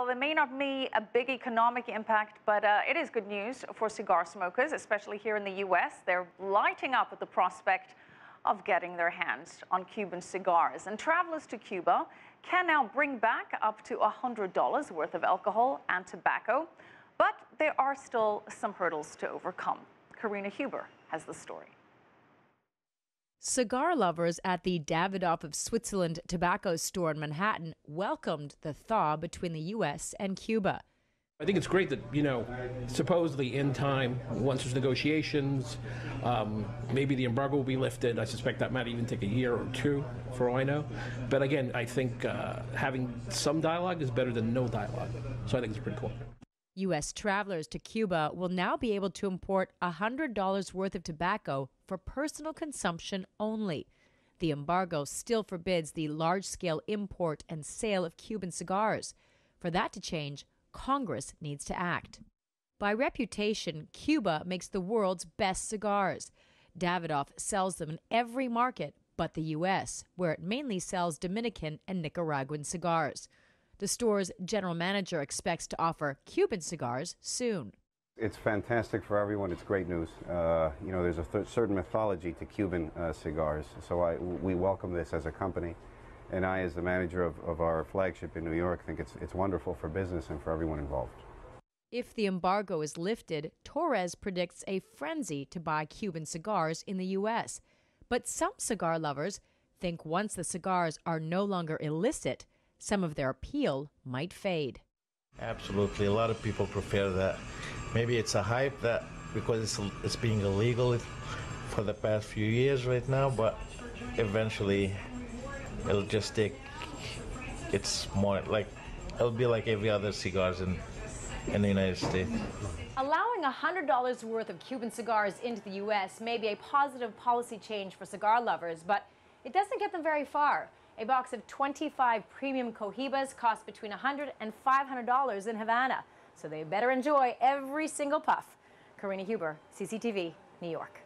Well, there may not be a big economic impact, but it is good news for cigar smokers, especially here in the U.S. They're lighting up at the prospect of getting their hands on Cuban cigars. And travelers to Cuba can now bring back up to $100 worth of alcohol and tobacco. But there are still some hurdles to overcome. Karina has the story. Cigar lovers at the Davidoff of Switzerland tobacco store in Manhattan welcomed the thaw between the U.S. and Cuba. I think it's great that, supposedly in time, once there's negotiations, maybe the embargo will be lifted. I suspect that might even take a year or two, for all I know. But again, I think having some dialogue is better than no dialogue. So I think it's pretty cool. U.S. travelers to Cuba will now be able to import $100 worth of tobacco for personal consumption only. The embargo still forbids the large-scale import and sale of Cuban cigars. For that to change, Congress needs to act. By reputation, Cuba makes the world's best cigars. Davidoff sells them in every market but the U.S., where it mainly sells Dominican and Nicaraguan cigars. The store's general manager expects to offer Cuban cigars soon. It's fantastic for everyone. It's great news. There's a certain mythology to Cuban cigars, so we welcome this as a company. And I, as the manager of our flagship in New York, think it's wonderful for business and for everyone involved. If the embargo is lifted, Torres predicts a frenzy to buy Cuban cigars in the U.S. But some cigar lovers think once the cigars are no longer illicit, some of their appeal might fade. Absolutely. A lot of people prefer that. Maybe it's a hype that because it's being illegal for the past few years right now, but eventually it'll just take, it's more like, it'll be like every other cigars in the United States. Allowing $100 worth of Cuban cigars into the U.S. may be a positive policy change for cigar lovers, but it doesn't get them very far. A box of 25 premium Cohibas costs between $100 and $500 in Havana, so they better enjoy every single puff. Karina, CCTV, New York.